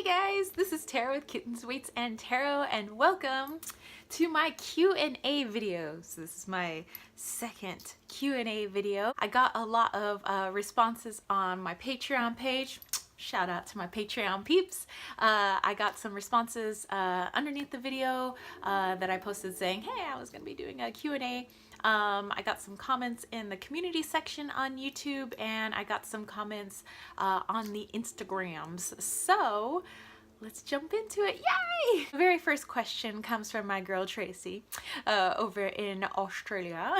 Hey guys, this is Tara with Kittens, Weights, and Tarot, and welcome to my Q&A video. So this is my second Q&A video. I got a lot of responses on my Patreon page. Shout out to my Patreon peeps. I got some responses underneath the video that I posted saying, hey, I was going to be doing a Q&A. I got some comments in the community section on YouTube, and I got some comments on the Instagrams. So let's jump into it. Yay! The very first question comes from my girl Tracy over in Australia,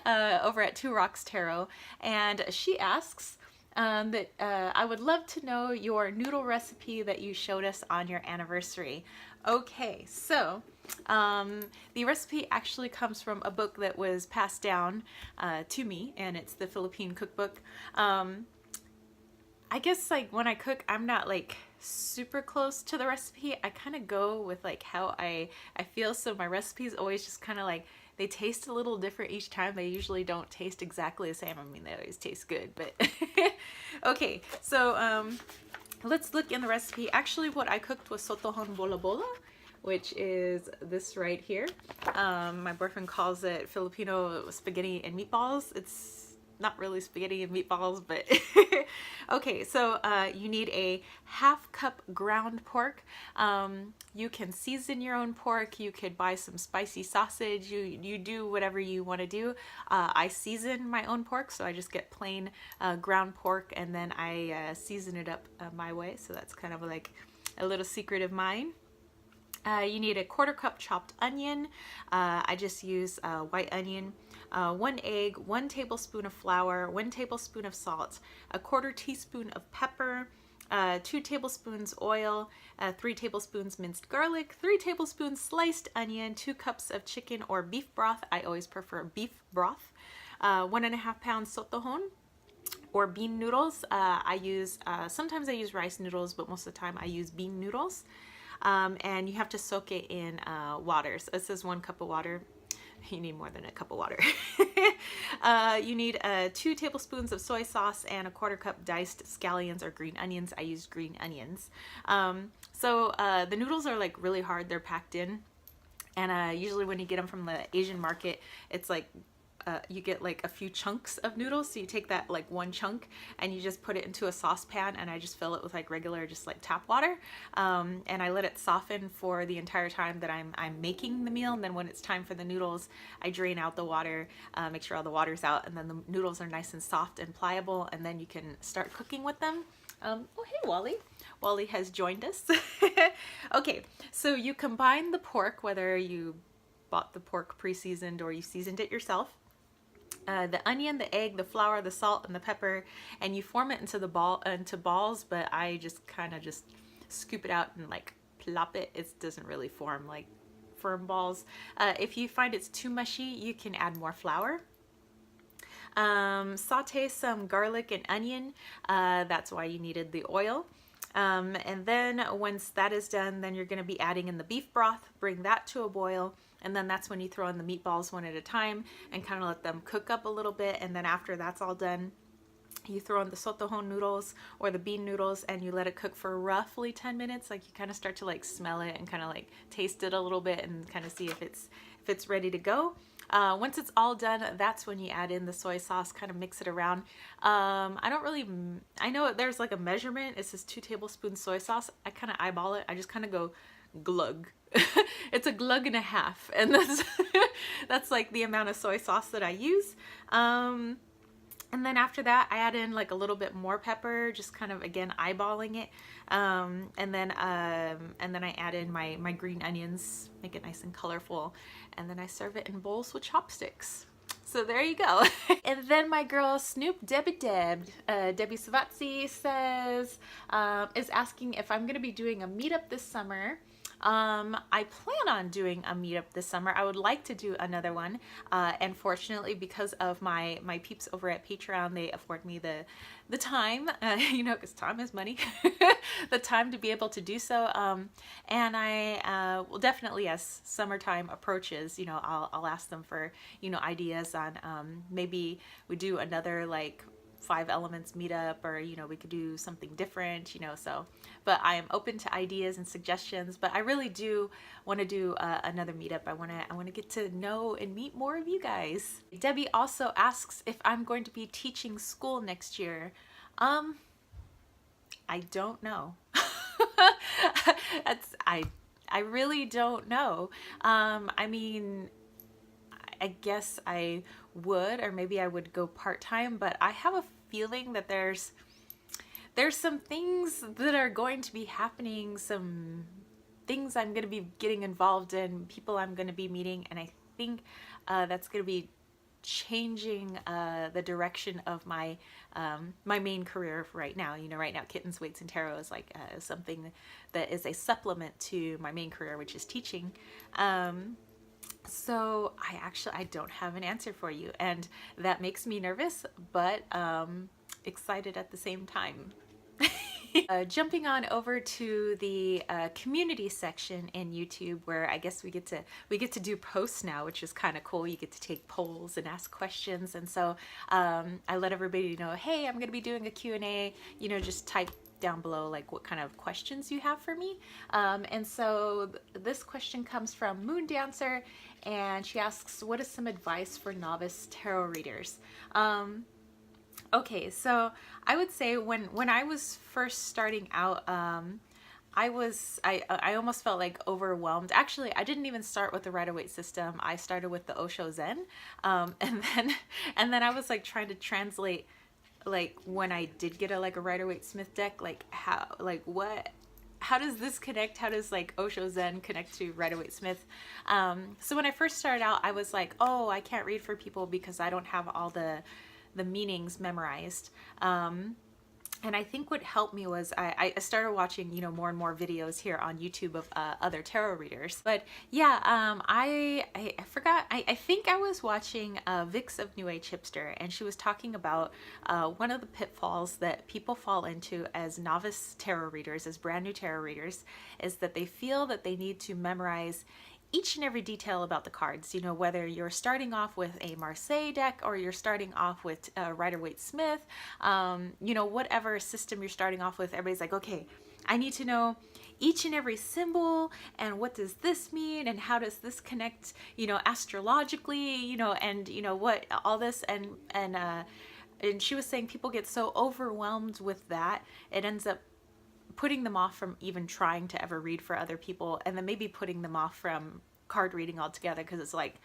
over at Two Rocks Tarot, and she asks that I would love to know your noodle recipe that you showed us on your anniversary. Okay, so the recipe actually comes from a book that was passed down to me, and it's the Philippine cookbook. I guess like when I cook, I'm not like super close to the recipe. I kind of go with like how I feel, so my recipes always just kind of like, they taste a little different each time. They usually don't taste exactly the same. I mean, they always taste good, but okay, so let's look in the recipe. Actually, what I cooked was sotohon bola bola, which is this right here. My boyfriend calls it Filipino spaghetti and meatballs. It's not really spaghetti and meatballs, but okay, so you need a half cup ground pork. You can season your own pork. You could buy some spicy sausage. You do whatever you want to do. I season my own pork, so I just get plain ground pork, and then I season it up my way. So that's kind of like a little secret of mine. You need a 1/4 cup chopped onion. I just use white onion, 1 egg, 1 tablespoon of flour, 1 tablespoon of salt, a 1/4 teaspoon of pepper, 2 tablespoons oil, 3 tablespoons minced garlic, 3 tablespoons sliced onion, 2 cups of chicken or beef broth. I always prefer beef broth, 1.5 pounds sotohon or bean noodles. Sometimes I use rice noodles, but most of the time I use bean noodles. And you have to soak it in water. So it says 1 cup of water. You need more than a cup of water. You need 2 tablespoons of soy sauce and a 1/4 cup diced scallions or green onions. I use green onions. The noodles are like really hard. They're packed in. And usually when you get them from the Asian market, it's like you get like a few chunks of noodles. So you take that like 1 chunk and you just put it into a saucepan, and I just fill it with like regular, just like tap water. And I let it soften for the entire time that I'm making the meal. And then when it's time for the noodles, I drain out the water, make sure all the water's out, and then the noodles are nice and soft and pliable, and then you can start cooking with them. Oh, hey, Wally. Wally has joined us. Okay, so you combine the pork, whether you bought the pork pre-seasoned or you seasoned it yourself. The onion, the egg, the flour, the salt, and the pepper, and you form it into balls, but I just kind of just scoop it out and like plop it. It doesn't really form like firm balls. If you find it's too mushy, you can add more flour. Saute some garlic and onion. That's why you needed the oil. And then once that is done, then you're going to be adding in the beef broth. Bring that to a boil, and then that's when you throw in the meatballs one at a time and kind of let them cook up a little bit. And then after that's all done, you throw in the sotohon noodles or the bean noodles, and you let it cook for roughly 10 minutes. Like you kind of start to like smell it and kind of like taste it a little bit and kind of see if it's ready to go. Once it's all done, that's when you add in the soy sauce, kind of mix it around. I know there's like a measurement. It says 2 tablespoons soy sauce. I kind of eyeball it. I just kind of go glug. It's a glug and a half, and that's like the amount of soy sauce that I use. And then after that, I add in like a little bit more pepper, just kind of again eyeballing it. And then I add in my green onions, make it nice and colorful, and then I serve it in bowls with chopsticks. So there you go. And then my girl Snoop Debbie Savatsi says, is asking if I'm gonna be doing a meetup this summer. I plan on doing a meetup this summer. I would like to do another one. And fortunately, because of my peeps over at Patreon, they afford me the time, you know, because time is money, the time to be able to do so. And I will definitely, as summertime approaches, you know, I'll ask them for, you know, ideas on maybe we do another like five elements meetup, or you know, we could do something different, you know. So but I am open to ideas and suggestions. But I really do want to do another meetup. I want to get to know and meet more of you guys. Debbie also asks if I'm going to be teaching school next year. I don't know. That's I really don't know. I mean, I guess I would, or maybe I would go part-time, but I have a feeling that there's some things that are going to be happening, some things I'm going to be getting involved in, people I'm going to be meeting, and I think that's going to be changing the direction of my my main career right now. You know, right now Kittens, Weights, and Tarot is like something that is a supplement to my main career, which is teaching. So I don't have an answer for you, and that makes me nervous, but excited at the same time. Jumping on over to the community section in YouTube, where I guess we get to do posts now, which is kind of cool. You get to take polls and ask questions, and so I let everybody know, hey, I'm going to be doing a Q&A. You know, just type down below like what kind of questions you have for me. And so this question comes from Moon Dancer, and she asks, what is some advice for novice tarot readers? Okay, so I would say when I was first starting out, I almost felt like overwhelmed. Actually, I didn't even start with the Rider-Waite system. I started with the Osho Zen, and then I was like trying to translate, like when I did get a Rider-Waite Smith deck, like how does this connect? How does like Osho Zen connect to Rider-Waite Smith? So when I first started out, I was like, oh, I can't read for people because I don't have all the meanings memorized. And I think what helped me was I started watching, you know, more and more videos here on YouTube of other tarot readers. But yeah, I forgot, I think I was watching Vix of New Age Hipster, and she was talking about one of the pitfalls that people fall into as novice tarot readers, as brand new tarot readers, is that they feel that they need to memorize each and every detail about the cards. You know, whether you're starting off with a Marseille deck or you're starting off with Rider-Waite Smith, you know, whatever system you're starting off with, everybody's like, okay, I need to know each and every symbol, and what does this mean, and how does this connect, you know, astrologically, you know, and you know what, all this, and she was saying people get so overwhelmed with that, it ends up putting them off from even trying to ever read for other people, and then maybe putting them off from card reading altogether, because it's like,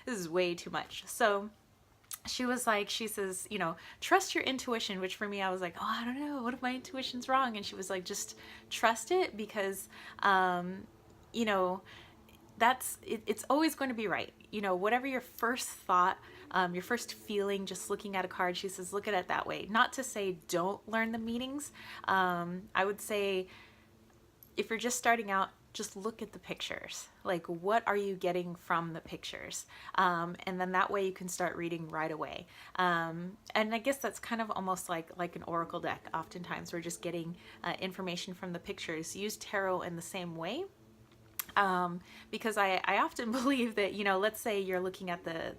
this is way too much. So she was like, she says, you know, trust your intuition, which for me, I was like, oh, I don't know, what if my intuition's wrong? And she was like, just trust it, because you know, it's always going to be right. You know, whatever your first thought, your first feeling, just looking at a card, she says, look at it that way. Not to say don't learn the meanings. I would say if you're just starting out, just look at the pictures. Like, what are you getting from the pictures? And then that way you can start reading right away. And I guess that's kind of almost like an oracle deck. Oftentimes we're just getting information from the pictures. Use tarot in the same way. Because I often believe that, you know, let's say you're looking at the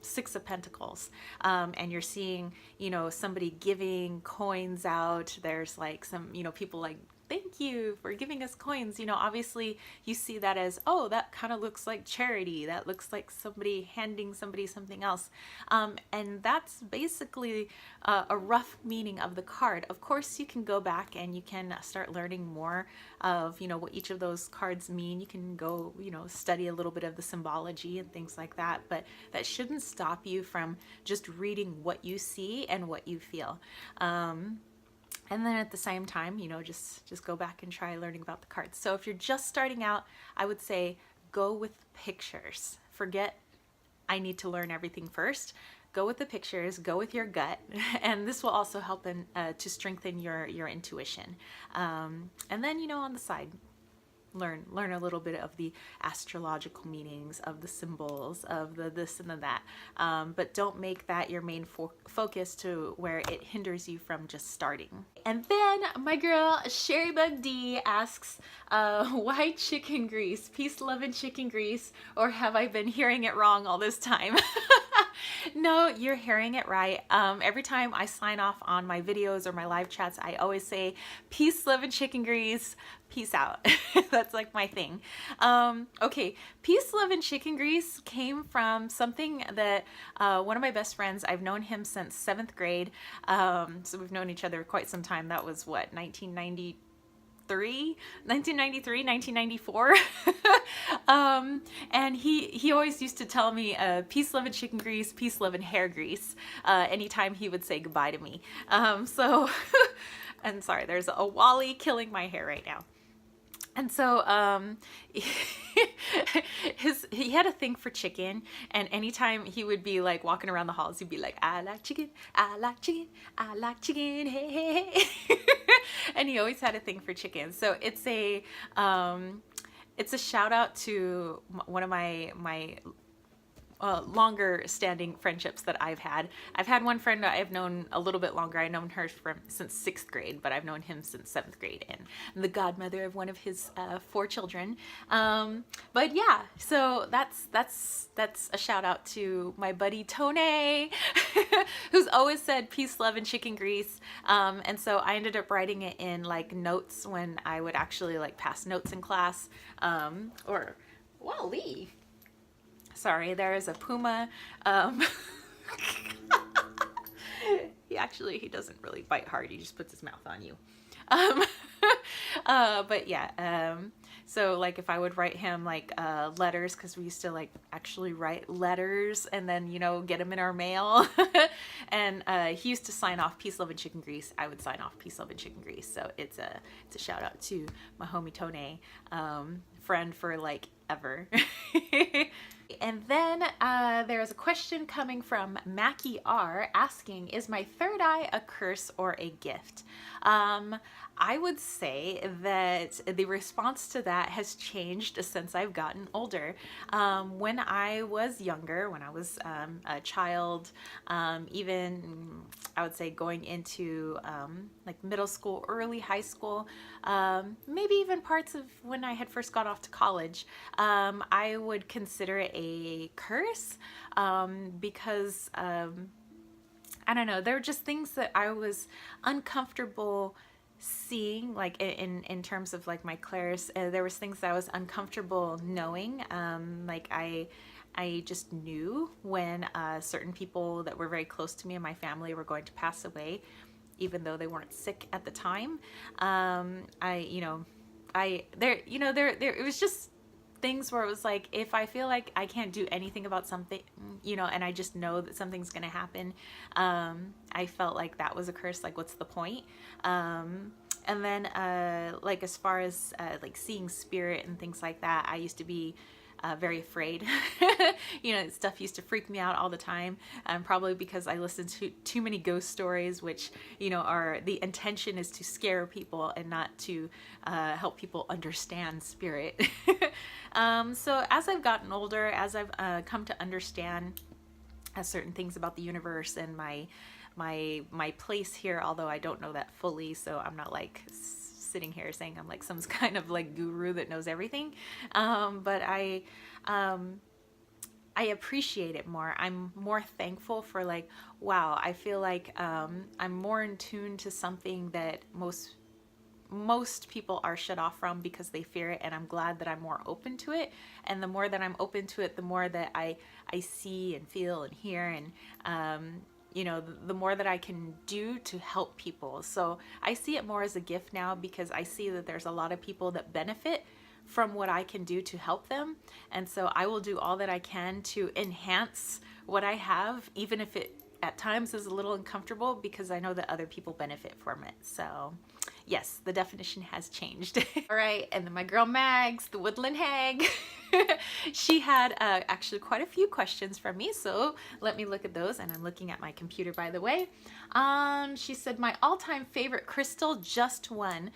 Six of Pentacles, and you're seeing, you know, somebody giving coins out. There's like some, you know, people like, thank you for giving us coins. You know, obviously you see that as, oh, that kind of looks like charity. That looks like somebody handing somebody something else. And that's basically a rough meaning of the card. Of course, you can go back and you can start learning more of, you know, what each of those cards mean. You can go, you know, study a little bit of the symbology and things like that, but that shouldn't stop you from just reading what you see and what you feel. And then at the same time, you know, just go back and try learning about the cards. So if you're just starting out, I would say go with pictures. Forget, I need to learn everything first. Go with the pictures, go with your gut, and this will also help to strengthen your intuition. And then, you know, on the side, learn a little bit of the astrological meanings, of the symbols, of the this and the that, but don't make that your main focus to where it hinders you from just starting. And then my girl Sherrybug D asks, why chicken grease? Peace, love, and chicken grease, or have I been hearing it wrong all this time? No, you're hearing it right. Every time I sign off on my videos or my live chats, I always say, peace, love, and chicken grease. Peace out. That's like my thing. Okay, peace, love, and chicken grease came from something that one of my best friends, I've known him since 7th grade. So we've known each other quite some time. That was what, 1993, 1994. And he always used to tell me peace, love, and chicken grease, peace, love, and hair grease anytime he would say goodbye to me. So and sorry, there's a Wally killing my hair right now. And so he had a thing for chicken, and anytime he would be like walking around the halls, he'd be like, I like chicken, I like chicken, I like chicken, hey, hey, hey. And he always had a thing for chicken. So it's a shout out to one of my longer standing friendships that I've had. I've had one friend I've known a little bit longer. I've known her since 6th grade, but I've known him since 7th grade, and I'm the godmother of one of his 4 children. But yeah, so that's a shout out to my buddy Tone, who's always said peace, love, and chicken grease. And so I ended up writing it in like notes when I would actually like pass notes in class, or Wally. Sorry, there is a puma. He doesn't really bite hard. He just puts his mouth on you. But yeah, so like if I would write him like letters, because we used to like actually write letters and then, you know, get them in our mail. And he used to sign off peace, love, and chicken grease. I would sign off peace, love, and chicken grease. So it's a shout out to my homie Tone, friend for like ever. And then there's a question coming from Mackie R asking, is my third eye a curse or a gift? I would say that the response to that has changed since I've gotten older. When I was younger, when I was a child, even I would say going into like middle school, early high school, maybe even parts of when I had first got off to college, I would consider it a curse because I don't know, there were just things that I was uncomfortable seeing, like in terms of like my clairs. There was things that I was uncomfortable knowing. Like I just knew when certain people that were very close to me and my family were going to pass away, even though they weren't sick at the time. It was just things where it was like, if I feel like I can't do anything about something, you know, and I just know that something's gonna happen, I felt like that was a curse. Like, what's the point? And then like as far as like seeing spirit and things like that, I used to be very afraid. You know, stuff used to freak me out all the time, probably because I listened to too many ghost stories, which, you know, are the intention is to scare people and not to help people understand spirit. So as I've gotten older, as I've come to understand certain things about the universe and my place here, although I don't know that fully, so I'm not like sitting here saying I'm like some kind of like guru that knows everything, but I appreciate it more. I'm more thankful for like, wow, I feel like I'm more in tune to something that most people are shut off from because they fear it, and I'm glad that I'm more open to it. And the more that I'm open to it, the more that I see and feel and hear, and you know, the more that I can do to help people. So I see it more as a gift now, because I see that there's a lot of people that benefit from what I can do to help them. And so I will do all that I can to enhance what I have, even if it at times is a little uncomfortable, because I know that other people benefit from it. So yes, the definition has changed. All right, and then my girl Mags, the woodland hag, she had actually quite a few questions from me, so let me look at those. And I'm looking at my computer, by the way. She said, my all-time favorite crystal, just one.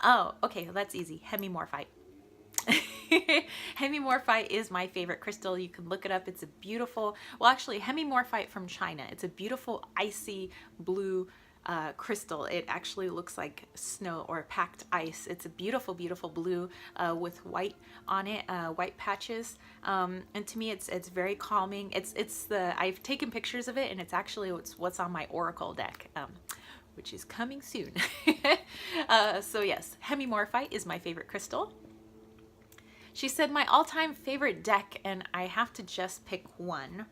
Oh, okay, that's easy. Hemimorphite. Hemimorphite is my favorite crystal. You can look it up. It's a beautiful, well, actually, hemimorphite from China. It's a beautiful icy blue crystal. It actually looks like snow or packed ice. It's a beautiful, beautiful blue with white on it, white patches. And to me, it's very calming. I've taken pictures of it, and it's actually what's on my oracle deck, which is coming soon. So yes, hemimorphite is my favorite crystal. She said my all-time favorite deck, and I have to just pick one.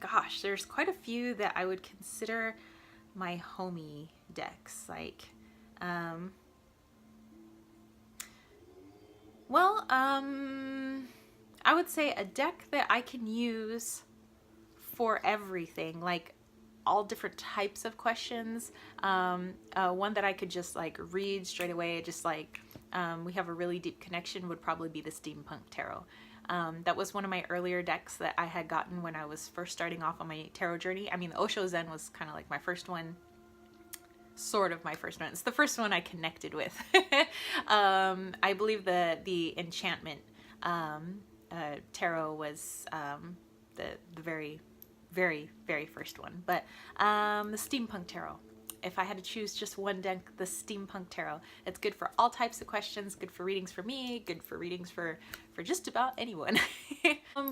Gosh, there's quite a few that I would consider my homie decks. Like, I would say a deck that I can use for everything, like all different types of questions. One that I could just like read straight away, just like we have a really deep connection, would probably be the Steampunk Tarot. That was one of my earlier decks that I had gotten when I was first starting off on my tarot journey. I mean, the Osho Zen was kind of like my first one, sort of my first one. It's the first one I connected with. I believe the Enchantment tarot was the very, very, very first one. But the Steampunk Tarot. If I had to choose just one deck, the Steampunk Tarot. It's good for all types of questions, good for readings for me, good for readings for just about anyone.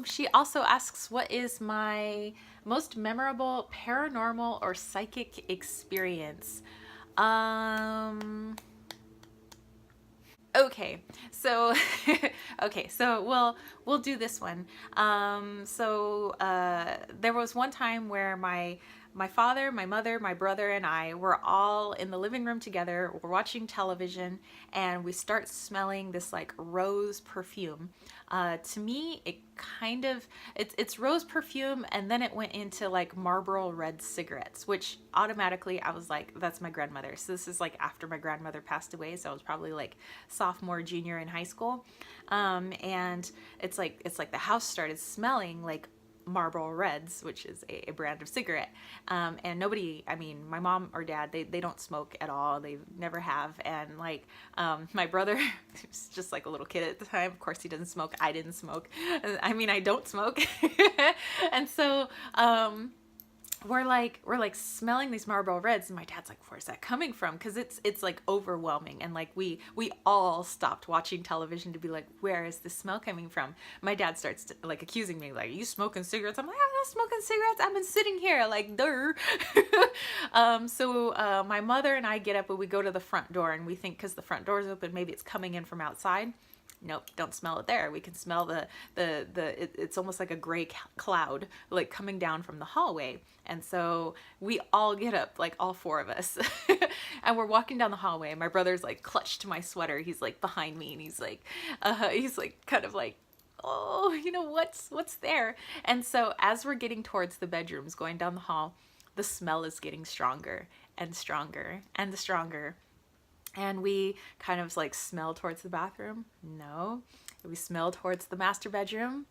She also asks, what is my most memorable paranormal or psychic experience? Okay, so we'll do this one. There was one time where my father, my mother, my brother, and I were all in the living room together. We're watching television, and we start smelling this like rose perfume. To me, it's rose perfume, and then it went into like Marlboro Red cigarettes, which automatically I was like, that's my grandmother. So this is like after my grandmother passed away, so I was probably like sophomore, junior in high school, and it's like the house started smelling like Marlboro Reds, which is a brand of cigarette. And nobody, I mean, my mom or dad, they don't smoke at all. They never have. And like, my brother was just like a little kid at the time. Of course he doesn't smoke. I didn't smoke. I mean, I don't smoke. And so, we're like smelling these Marlboro Reds, and my dad's like, where's that coming from? Because it's like overwhelming, and like we all stopped watching television to be like, where is the smell coming from? My dad starts like accusing me, like, are you smoking cigarettes? I'm like, I'm not smoking cigarettes, I've been sitting here, like, duh. So my mother and I get up and we go to the front door, and we think because the front door is open, maybe it's coming in from outside. Nope, don't smell it there. We can smell it's almost like a gray cloud like coming down from the hallway. And so we all get up, like all four of us, and we're walking down the hallway, and my brother's like clutched to my sweater. He's like behind me, and he's like kind of like, oh, you know, what's there? And so as we're getting towards the bedrooms going down the hall, the smell is getting stronger and stronger and stronger. And we kind of like smell towards the bathroom. No. We smell towards the master bedroom.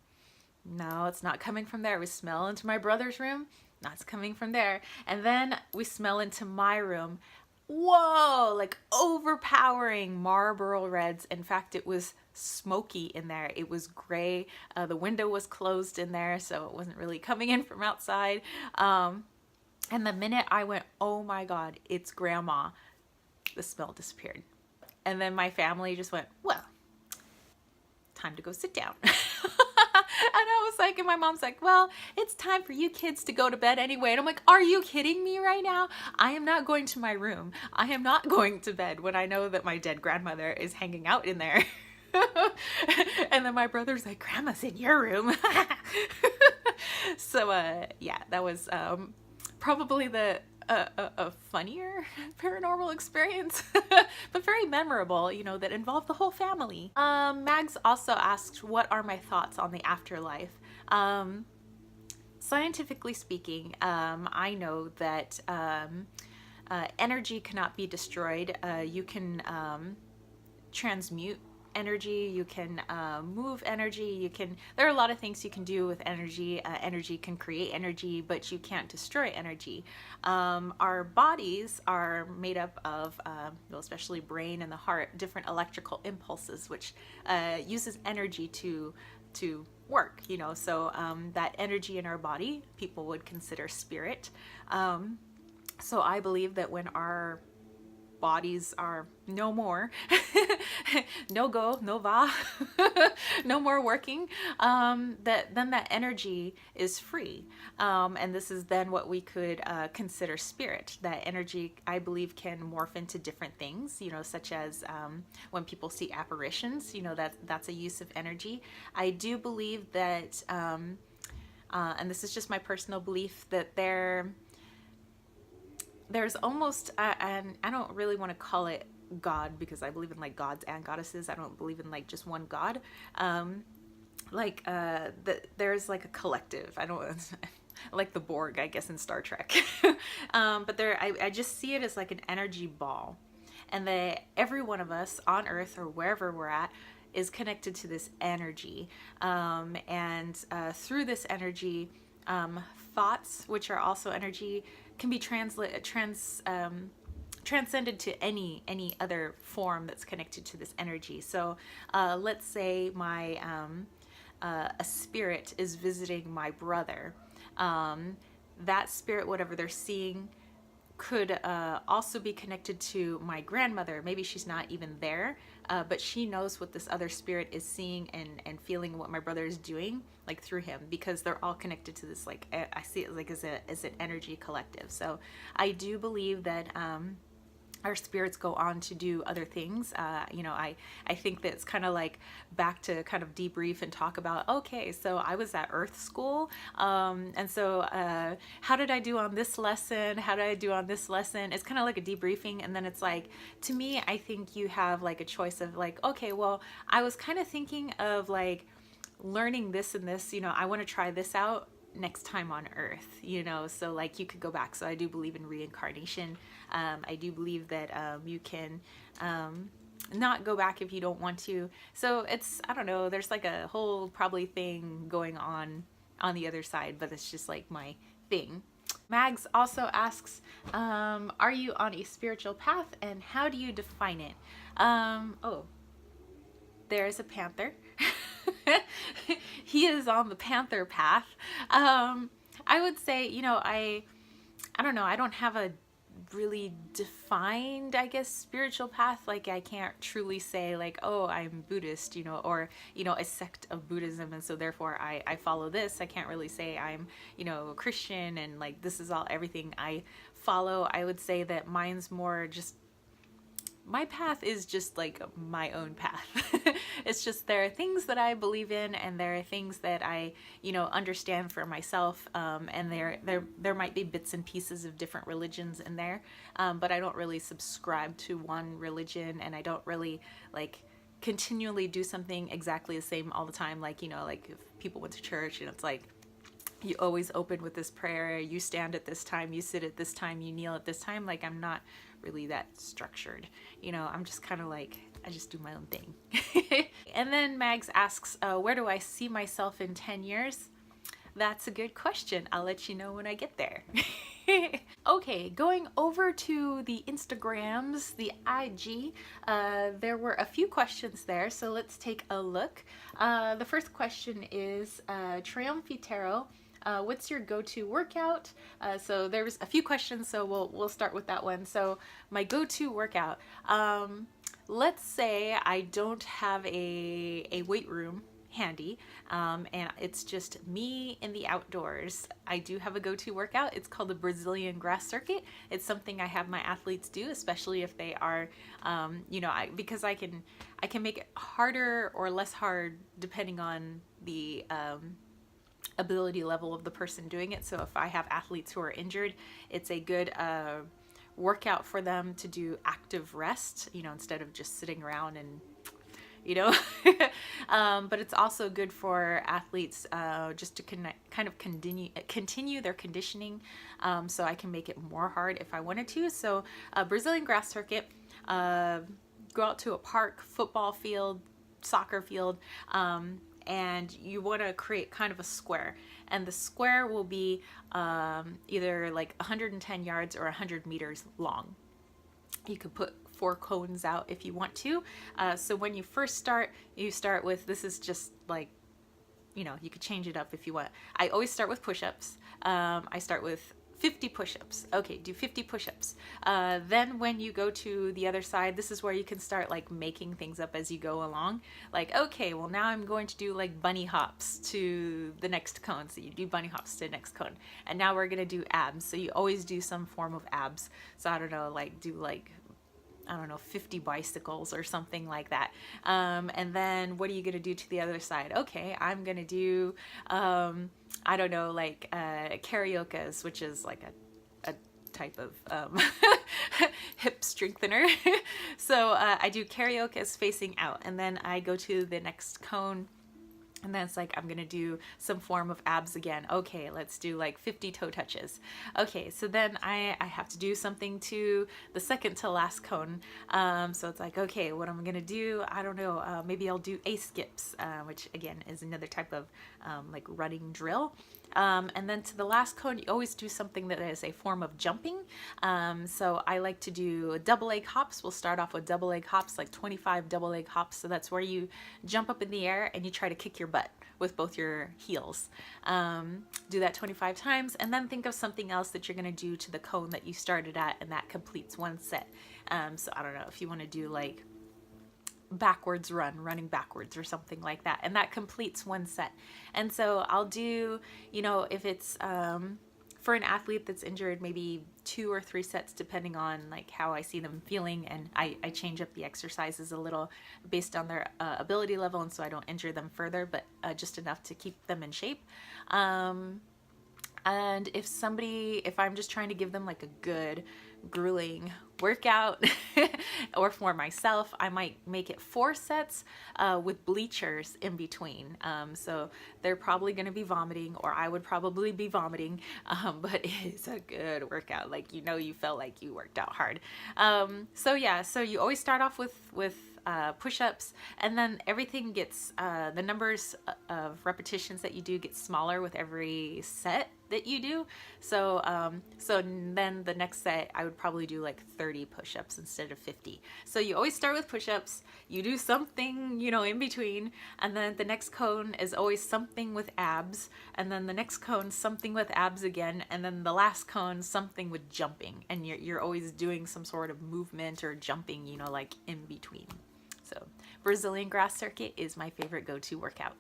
No, it's not coming from there. We smell into my brother's room. No, it's coming from there. And then we smell into my room. Whoa, like overpowering Marlboro Reds. In fact, it was smoky in there. It was gray. The window was closed in there, so it wasn't really coming in from outside. And the minute I went, oh my God, it's grandma, the smell disappeared. And then my family just went, well, time to go sit down. And I was like, and my mom's like, well, it's time for you kids to go to bed anyway. And I'm like, are you kidding me right now? I am not going to my room. I am not going to bed when I know that my dead grandmother is hanging out in there. And then my brother's like, grandma's in your room. So yeah, that was probably a funnier paranormal experience, but very memorable, you know, that involved the whole family. Mags also asked, what are my thoughts on the afterlife? Scientifically speaking, I know that energy cannot be destroyed. You can transmute energy, you can move energy, there are a lot of things you can do with energy. Energy can create energy, but you can't destroy energy. Our bodies are made up of, well, especially brain and the heart, different electrical impulses, which uses energy to to work, you know. So that energy in our body, people would consider spirit. So I believe that when our bodies are no more, no go, no va, no more working, that then that energy is free. And this is then what we could consider spirit. That energy, I believe, can morph into different things, you know, such as when people see apparitions, you know, that's a use of energy. I do believe that, and this is just my personal belief, that there's almost, and I don't really want to call it God, because I believe in like gods and goddesses. I don't believe in like just one God. There's like a collective. I don't like the Borg, I guess, in Star Trek. But I just see it as like an energy ball, and that every one of us on Earth or wherever we're at is connected to this energy, and through this energy, thoughts, which are also energy, can be transcended to any other form that's connected to this energy. So let's say my a spirit is visiting my brother. That spirit, whatever they're seeing, could also be connected to my grandmother. Maybe she's not even there, but she knows what this other spirit is seeing and feeling, what my brother is doing, like through him, because they're all connected to this, like, I see it like as an energy collective. So I do believe that our spirits go on to do other things. You know, I think that it's kind of like back to kind of debrief and talk about, okay, so I was at Earth School, and so how did I do on this lesson? How did I do on this lesson? It's kind of like a debriefing, and then it's like, to me, I think you have like a choice of like, okay, well, I was kind of thinking of like learning this and this, you know, I want to try this out next time on Earth, you know. So like you could go back. So I do believe in reincarnation. I do believe that you can not go back if you don't want to. So it's, I don't know, there's like a whole probably thing going on the other side, but it's just like my thing. Mags also asks, are you on a spiritual path, and how do you define it? Oh, there's a panther. He is on the panther path. I would say, you know, I don't know, I don't have a really defined, I guess, spiritual path. Like I can't truly say like, oh, I'm Buddhist, you know, or, you know, a sect of Buddhism, and so therefore I follow this. I can't really say I'm, you know, Christian and like this is all everything I follow. I would say that mine's more just, my path is just like my own path. It's just, there are things that I believe in, and there are things that I, you know, understand for myself, and there might be bits and pieces of different religions in there, but I don't really subscribe to one religion, and I don't really like continually do something exactly the same all the time. Like, you know, like if people went to church, you know, it's like you always open with this prayer, you stand at this time, you sit at this time, you kneel at this time. Like I'm not really that structured, you know. I'm just kind of like, I just do my own thing. And then Mags asks, where do I see myself in 10 years? That's a good question. I'll let you know when I get there. Okay, going over to the Instagrams, the IG, there were a few questions there, so let's take a look. The first question is Triumphitero. What's your go-to workout? So there's a few questions, so we'll start with that one. So my go-to workout. Let's say I don't have a weight room handy, and it's just me in the outdoors. I do have a go-to workout. It's called the Brazilian grass circuit. It's something I have my athletes do, especially if they are, you know, because I can make it harder or less hard depending on the ability level of the person doing it. So if I have athletes who are injured, it's a good workout for them to do active rest, you know, instead of just sitting around and, you know. But it's also good for athletes just to kind of continue their conditioning, so I can make it more hard if I wanted to. So Brazilian grass circuit, go out to a park, football field, soccer field, and you want to create kind of a square, and the square will be either like 110 yards or 100 meters long. You could put 4 cones out if you want to. So when you first start, you start with, this is just like you could change it up if you want. I always start with push-ups. I start with 50 push-ups. Okay, do 50 push-ups. Then when you go to the other side, this is where you can start like making things up as you go along. Like, okay, well now I'm going to do like bunny hops to the next cone. So you do bunny hops to the next cone. And now we're gonna do abs. So you always do some form of abs. So I don't know, like do like, I don't know, 50 bicycles or something like that. And then what are you going to do to the other side? Okay, I'm going to do, I don't know, like karaoke's, which is like a type of hip strengthener. So I do karaoke's facing out, and then I go to the next cone. And then it's like, I'm gonna do some form of abs again. Okay, let's do like 50 toe touches. Okay, so then I have to do something to the second to last cone. So it's like, okay, what am I gonna do? I don't know, maybe I'll do A skips, which again is another type of like running drill. And then to the last cone, you always do something that is a form of jumping. So I like to do double leg hops. We'll start off with double leg hops, like 25 double leg hops. So that's where you jump up in the air and you try to kick your butt with both your heels. Do that 25 times, and then think of something else that you're gonna do to the cone that you started at, and that completes one set. So I don't know, if you wanna do like backwards running backwards or something like that, and that completes one set. And so I'll do, if it's for an athlete that's injured, maybe 2 or 3 sets depending on like how I see them feeling, and I change up the exercises a little based on their ability level, and so I don't injure them further, but just enough to keep them in shape. And if I'm just trying to give them like a good grueling workout or for myself, I might make it 4 sets with bleachers in between. So they're probably going to be vomiting, or I would probably be vomiting, but it's a good workout. Like, you felt like you worked out hard. So yeah, so you always start off with push-ups, and then everything gets, the numbers of repetitions that you do get smaller with every set that you do. So then the next set I would probably do like 30 push-ups instead of 50. So you always start with push-ups, you do something in between, and then the next cone is always something with abs, and then the next cone something with abs again, and then the last cone something with jumping, and you're always doing some sort of movement or jumping, like in between. So Brazilian grass circuit is my favorite go-to workout.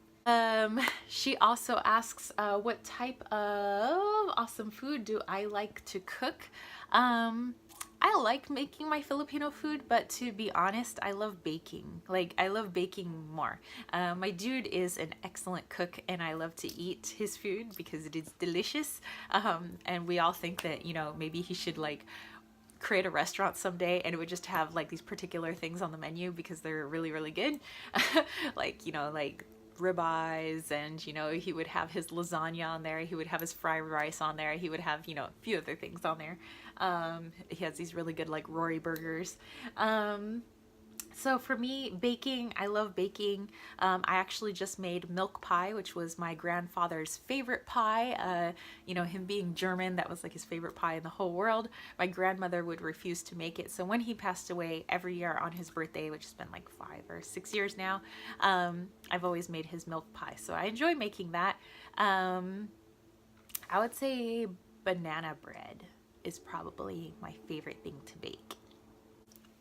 She also asks, what type of awesome food do I like to cook? I like making my Filipino food, but to be honest, I love baking. Like, I love baking more. My dude is an excellent cook, and I love to eat his food because it is delicious. And we all think that, maybe he should like create a restaurant someday, and it would just have like these particular things on the menu because they're really, really good. like ribeyes, and he would have his lasagna on there, he would have his fried rice on there, he would have a few other things on there. He has these really good like Rory burgers. So for me, baking, I love baking. I actually just made milk pie, which was my grandfather's favorite pie. Him being German, that was like his favorite pie in the whole world. My grandmother would refuse to make it. So when he passed away, every year on his birthday, which has been like 5 or 6 years now, I've always made his milk pie. So I enjoy making that. I would say banana bread is probably my favorite thing to bake.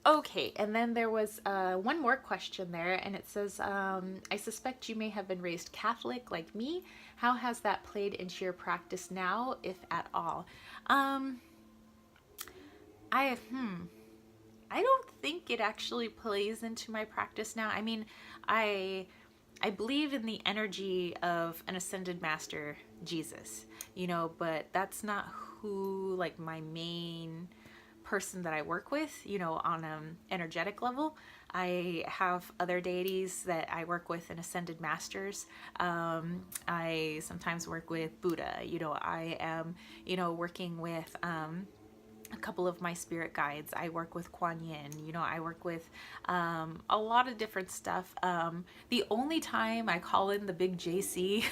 Okay, and then there was one more question there, and it says, I suspect you may have been raised Catholic like me. How has that played into your practice now, if at all? I don't think it actually plays into my practice now. I mean, I believe in the energy of an ascended master, Jesus, but that's not who like my main person that I work with, on an energetic level. I have other deities that I work with in ascended masters. I sometimes work with Buddha. I am, working with a couple of my spirit guides. I work with Kuan Yin, you know, I work with a lot of different stuff. The only time I call in the big JC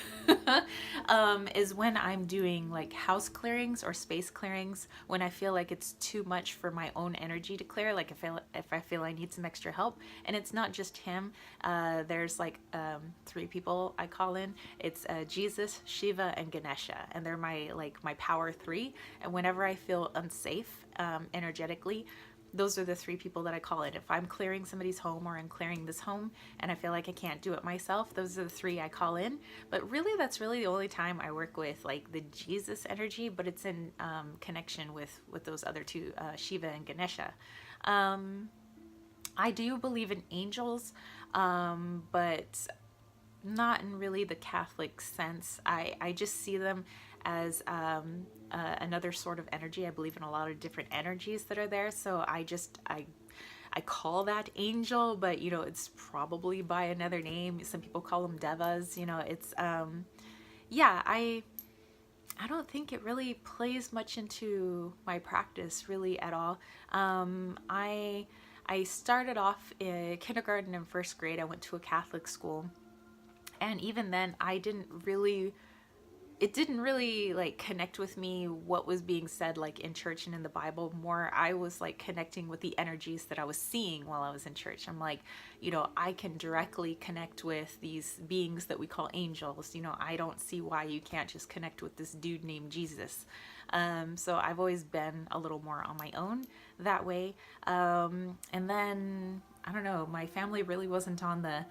is when I'm doing like house clearings or space clearings, when I feel like it's too much for my own energy to clear, like if I feel I need some extra help. And it's not just him. There's like 3 people I call in. It's Jesus, Shiva, and Ganesha, and they're my power 3. And whenever I feel unsafe energetically, those are the 3 people that I call in. If I'm clearing somebody's home or I'm clearing this home and I feel like I can't do it myself, those are the 3 I call in. But really, that's really the only time I work with like the Jesus energy, but it's in connection with those other 2, Shiva and Ganesha. I do believe in angels, but not in really the Catholic sense. I just see them as another sort of energy. I believe in a lot of different energies that are there. So I call that angel, but you know, it's probably by another name. Some people call them devas. You know, it's yeah. I don't think it really plays much into my practice really at all. I started off in kindergarten and first grade. I went to a Catholic school. And even then, it didn't really like connect with me what was being said like in church and in the Bible. More, I was like connecting with the energies that I was seeing while I was in church. I'm like, you know, I can directly connect with these beings that we call angels. You know, I don't see why you can't just connect with this dude named Jesus. So I've always been a little more on my own that way. And then, I don't know, my family really wasn't on the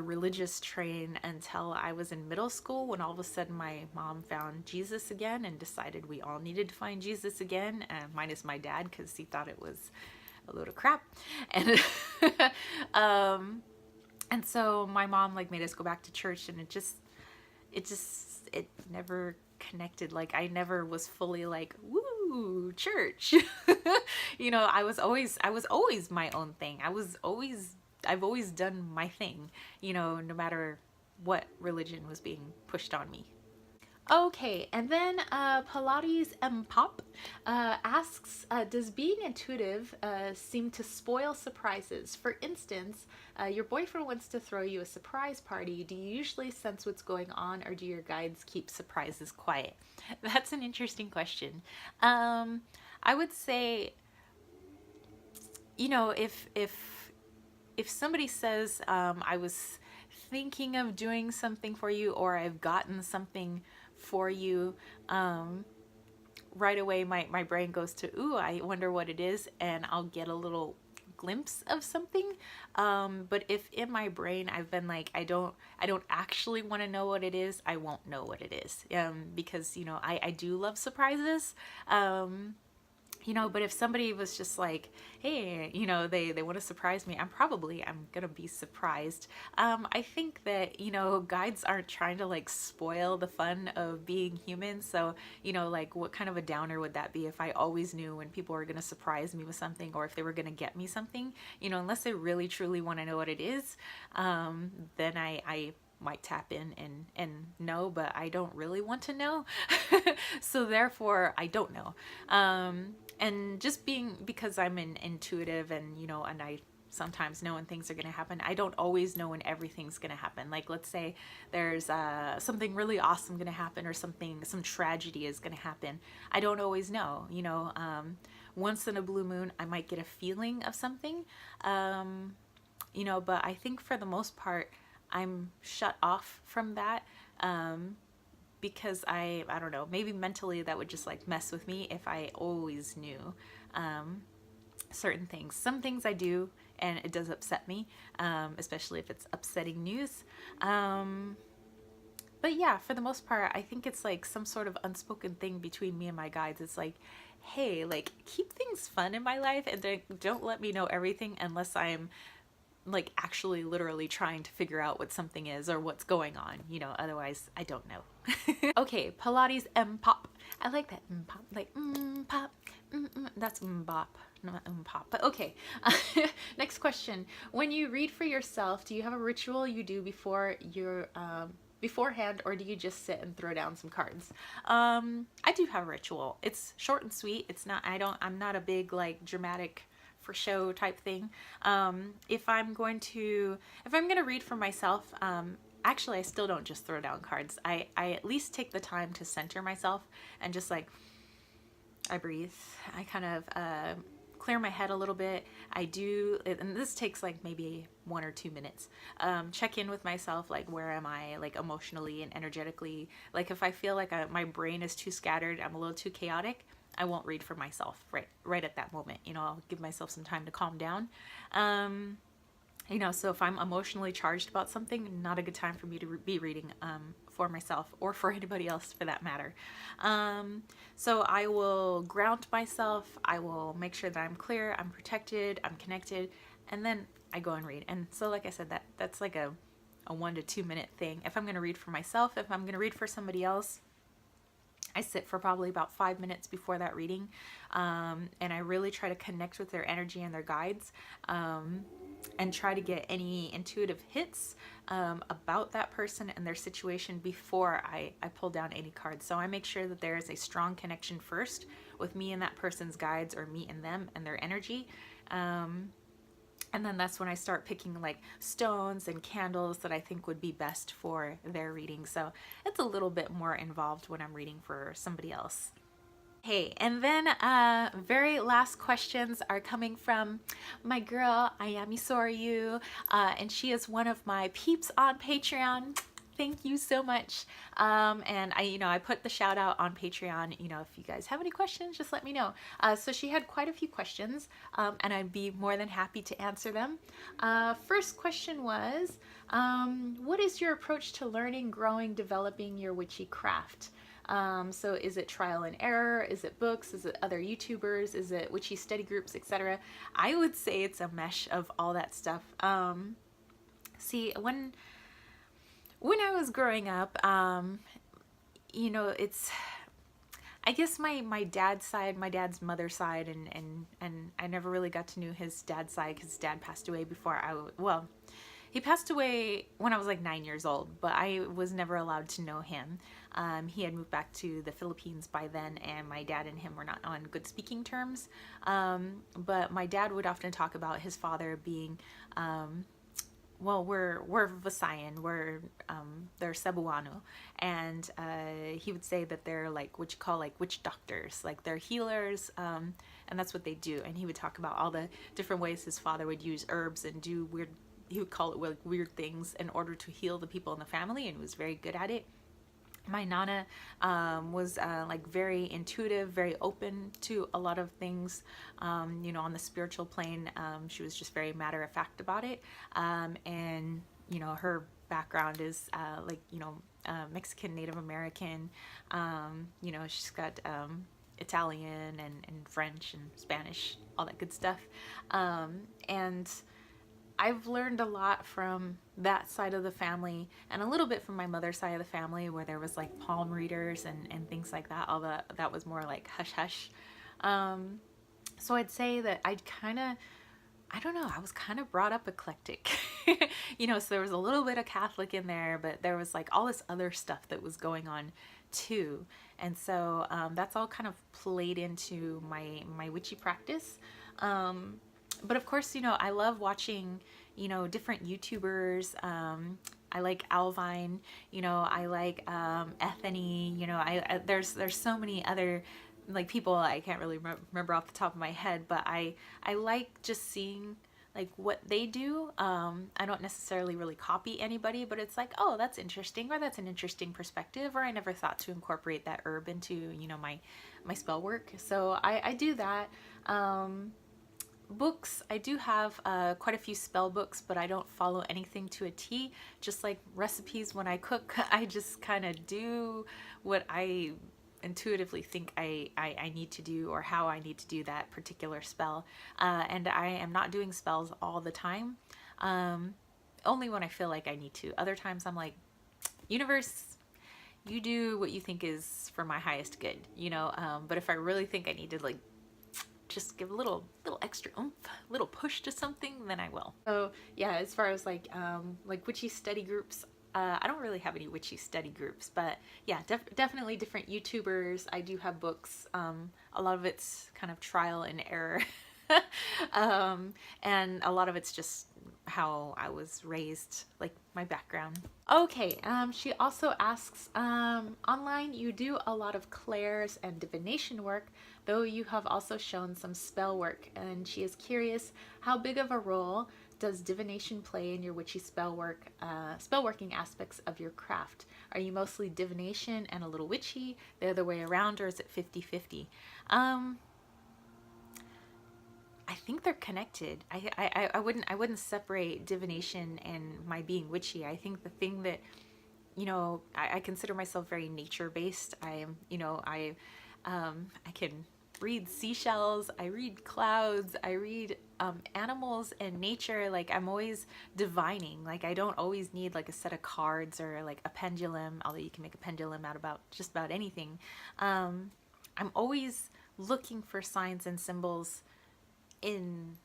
religious train until I was in middle school, when all of a sudden my mom found Jesus again and decided we all needed to find Jesus again, minus my dad because he thought it was a load of crap. And and so my mom like made us go back to church, and it never connected. Like I never was fully like, woo, church. You know, I was always my own thing. I've always done my thing, you know, no matter what religion was being pushed on me. Okay, and then Pilates M Pop asks, does being intuitive seem to spoil surprises? For instance, your boyfriend wants to throw you a surprise party. Do you usually sense what's going on, or do your guides keep surprises quiet? That's an interesting question. I would say, you know, if somebody says, I was thinking of doing something for you, or I've gotten something for you, right away my brain goes to, ooh, I wonder what it is, and I'll get a little glimpse of something. But if in my brain I've been like, I don't actually want to know what it is, I won't know what it is. Because, you know, I do love surprises. You know, but if somebody was just like, hey, you know, they want to surprise me, I'm gonna be surprised. I think that, you know, guides aren't trying to like spoil the fun of being human. So, you know, like what kind of a downer would that be if I always knew when people were gonna surprise me with something, or if they were gonna get me something, you know, unless they really truly want to know what it is, then I might tap in and know, but I don't really want to know. So therefore I don't know. And just because I'm an intuitive, and, you know, and I sometimes know when things are going to happen, I don't always know when everything's going to happen. Like, let's say there's something really awesome going to happen, or some tragedy is going to happen. I don't always know, you know. Once in a blue moon, I might get a feeling of something, you know, but I think for the most part, I'm shut off from that, because I don't know, maybe mentally that would just like mess with me if I always knew certain things. Some things I do, and it does upset me, especially if it's upsetting news. But yeah, for the most part, I think it's like some sort of unspoken thing between me and my guides. It's like, hey, like, keep things fun in my life, and don't let me know everything unless I'm like actually literally trying to figure out what something is or what's going on, you know, otherwise I don't know. Okay, Pilates M-pop. I like that M-pop, like M-pop, that's M-bop, not M-pop, but okay. Next question. When you read for yourself, do you have a ritual you do before your beforehand, or do you just sit and throw down some cards? I do have a ritual. It's short and sweet. It's not, I'm not a big like dramatic for show type thing. If I'm going to read for myself, actually I still don't just throw down cards. I at least take the time to center myself and just like, I breathe. I kind of clear my head a little bit. I do, and this takes like maybe 1 or 2 minutes. Check in with myself, like where am I, like emotionally and energetically. Like if I feel like my brain is too scattered, I'm a little too chaotic, I won't read for myself right at that moment. You know, I'll give myself some time to calm down. You know, so if I'm emotionally charged about something, not a good time for me to be reading for myself or for anybody else for that matter. So I will ground myself. I will make sure that I'm clear, I'm protected, I'm connected, and then I go and read. And so, like I said, that's like a 1 to 2 minute thing. If I'm going to read for myself, if I'm going to read for somebody else, I sit for probably about 5 minutes before that reading, and I really try to connect with their energy and their guides, and try to get any intuitive hits about that person and their situation before I pull down any cards. So I make sure that there is a strong connection first with me and that person's guides, or me and them and their energy. And then that's when I start picking like stones and candles that I think would be best for their reading. So it's a little bit more involved when I'm reading for somebody else. Hey, and then very last questions are coming from my girl, Ayami Soryu, and she is one of my peeps on Patreon. Thank you so much. And I put the shout out on Patreon. You know, if you guys have any questions, just let me know. So she had quite a few questions, and I'd be more than happy to answer them. First question was, what is your approach to learning, growing, developing your witchy craft? So is it trial and error? Is it books? Is it other YouTubers? Is it witchy study groups, etc.? I would say it's a mesh of all that stuff. See, when I was growing up, you know, it's, I guess my dad's side, my dad's mother's side, and I never really got to know his dad's side because his dad passed away before well, he passed away when I was like 9 years old, but I was never allowed to know him. He had moved back to the Philippines by then, and my dad and him were not on good speaking terms. But my dad would often talk about his father being, well, we're Visayan, they're Cebuano, and he would say that they're like what you call like witch doctors, like they're healers, and that's what they do. And he would talk about all the different ways his father would use herbs and do weird, he would call it like weird things in order to heal the people in the family, and was very good at it. My Nana was like very intuitive, very open to a lot of things, you know, on the spiritual plane. She was just very matter of fact about it. And, you know, her background is like, you know, Mexican, Native American. You know, she's got Italian and French and Spanish, all that good stuff. And I've learned a lot from that side of the family, and a little bit from my mother's side of the family, where there was like palm readers and things like that. All that was more like hush hush. So I'd say that I don't know, I was kind of brought up eclectic. You know, so there was a little bit of Catholic in there, but there was like all this other stuff that was going on too. And so that's all kind of played into my witchy practice. But of course, you know, I love watching, you know, different YouTubers. I like Alvine, you know, I like Ethany, you know, there's so many other like people I can't really remember off the top of my head, but I like just seeing like what they do. I don't necessarily really copy anybody, but it's like, oh, that's interesting, or that's an interesting perspective, or I never thought to incorporate that herb into, you know, my spell work. So I do that. Books, I do have quite a few spell books, but I don't follow anything to a T. Just like recipes, when I cook, I just kind of do what I intuitively think I need to do, or how I need to do that particular spell. And I am not doing spells all the time, only when I feel like I need to. Other times I'm like, universe, you do what you think is for my highest good, you know. But if I really think I need to like just give a little extra oomph, little push to something, then I will. So yeah, as far as like witchy study groups, I don't really have any witchy study groups, but yeah, definitely different YouTubers. I do have books. A lot of it's kind of trial and error. And a lot of it's just how I was raised, like my background. Okay, she also asks, online you do a lot of clairs and divination work, though you have also shown some spell work, and she is curious, how big of a role does divination play in your witchy spell work, spell working aspects of your craft? Are you mostly divination and a little witchy, the other way around, or is it 50-50? I think they're connected. I wouldn't separate divination and my being witchy. I think the thing that, you know, I consider myself very nature based. I am, you know, I can read seashells, I read clouds, I read animals and nature. Like I'm always divining. Like I don't always need like a set of cards or like a pendulum, although you can make a pendulum out about just about anything. I'm always looking for signs and symbols in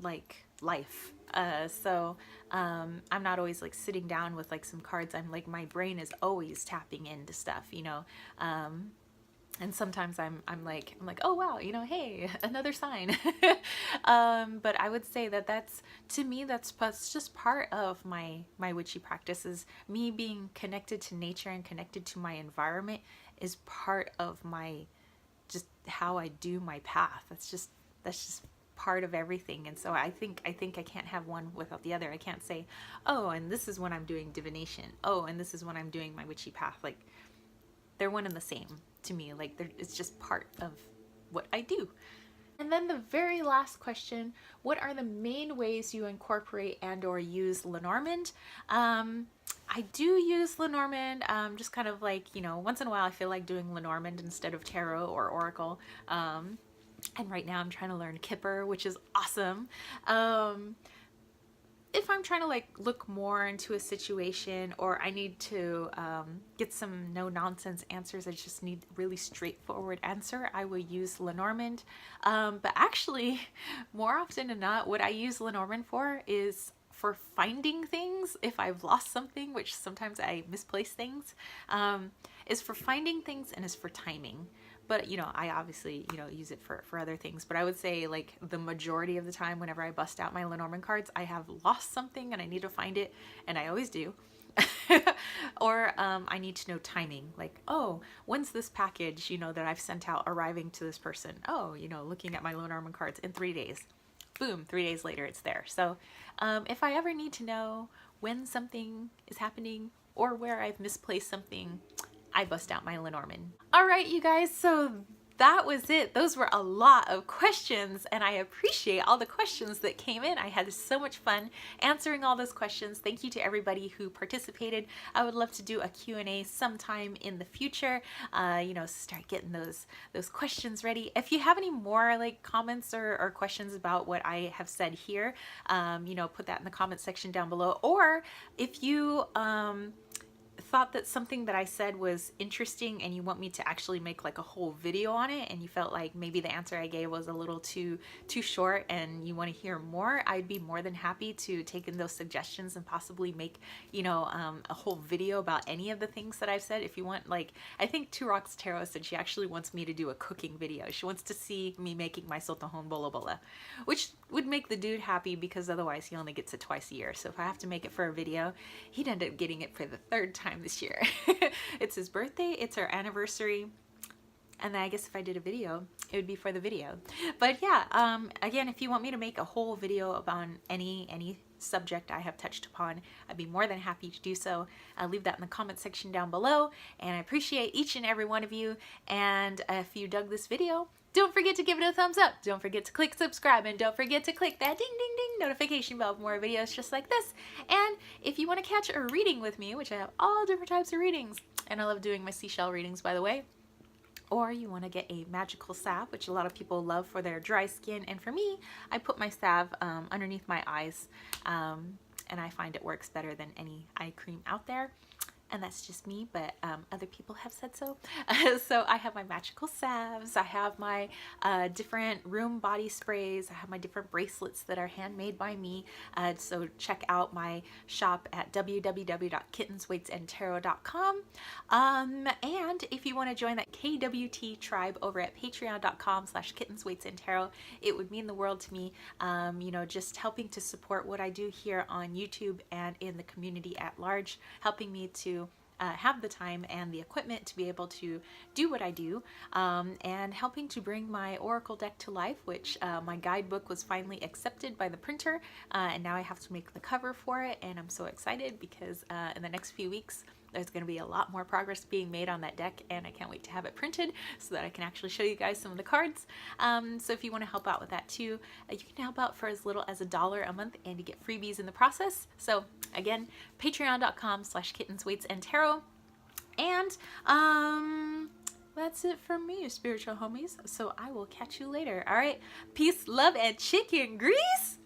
like life. I'm not always like sitting down with like some cards. I'm like, my brain is always tapping into stuff, you know. And sometimes I'm like, oh wow, you know, hey, another sign. But I would say that that's, to me, that's just part of my witchy practice. Is me being connected to nature and connected to my environment is part of my, just how I do my path. That's just part of everything. And so I think I can't have one without the other. I can't say, oh, and this is when I'm doing divination, oh, and this is when I'm doing my witchy path. Like they're one and the same to me. Like it's just part of what I do. And then the very last question, what are the main ways you incorporate and or use Lenormand? I do use Lenormand, just kind of like, you know, once in a while I feel like doing Lenormand instead of tarot or oracle. And right now I'm trying to learn Kipper, which is awesome. If I'm trying to like look more into a situation, or I need to get some no nonsense answers, I just need really straightforward answer, I will use Lenormand. But actually, more often than not, what I use Lenormand for is for finding things. If I've lost something, which sometimes I misplace things, is for finding things and is for timing. But, you know, I obviously, you know, use it for other things. But I would say like the majority of the time whenever I bust out my Lenormand cards, I have lost something and I need to find it. And I always do. Or I need to know timing. Like, oh, when's this package, you know, that I've sent out arriving to this person? Oh, you know, looking at my Lenormand cards in 3 days. Boom, 3 days later it's there. So if I ever need to know when something is happening or where I've misplaced something, I bust out my Lenormand. All right, you guys, so that was it. Those were a lot of questions, and I appreciate all the questions that came in. I had so much fun answering all those questions. Thank you to everybody who participated. I would love to do a Q&A sometime in the future, you know, start getting those questions ready. If you have any more like comments or questions about what I have said here, you know, put that in the comment section down below. Or if you thought that something that I said was interesting and you want me to actually make like a whole video on it, and you felt like maybe the answer I gave was a little too short and you want to hear more, I'd be more than happy to take in those suggestions and possibly make, you know, a whole video about any of the things that I've said. If you want, like, I think Two Rocks Tarot said she actually wants me to do a cooking video. She wants to see me making my Sotahon Bola Bola, which would make the dude happy because otherwise he only gets it twice a year. So if I have to make it for a video, he'd end up getting it for the 3rd time this year. It's his birthday, it's our anniversary, and then I guess if I did a video, it would be for the video. But yeah, again, if you want me to make a whole video about any subject I have touched upon, I'd be more than happy to do so. I'll leave that in the comment section down below, and I appreciate each and every one of you. And if you dug this video, don't forget to give it a thumbs up. Don't forget to click subscribe, and don't forget to click that ding ding ding notification bell for more videos just like this. And if you want to catch a reading with me, which I have all different types of readings, and I love doing my seashell readings, by the way, or you want to get a magical salve, which a lot of people love for their dry skin, and for me, I put my salve underneath my eyes, and I find it works better than any eye cream out there. and that's just me, but other people have said so. So I have my magical salves, I have my different room body sprays, I have my different bracelets that are handmade by me. So check out my shop at www.kittensweightsandtarot.com. And if you want to join that KWT tribe over at patreon.com/kittensweightsandtarot, it would mean the world to me. You know, just helping to support what I do here on YouTube and in the community at large, helping me to have the time and the equipment to be able to do what I do, and helping to bring my Oracle deck to life, which my guidebook was finally accepted by the printer, and now I have to make the cover for it, and I'm so excited because in the next few weeks there's going to be a lot more progress being made on that deck, and I can't wait to have it printed so that I can actually show you guys some of the cards. So if you want to help out with that too, you can help out for as little as $1 a month, and you get freebies in the process. So again, patreon.com/kittensweightsandtarot. And that's it from me, spiritual homies. So I will catch you later. All right, peace, love, and chicken grease.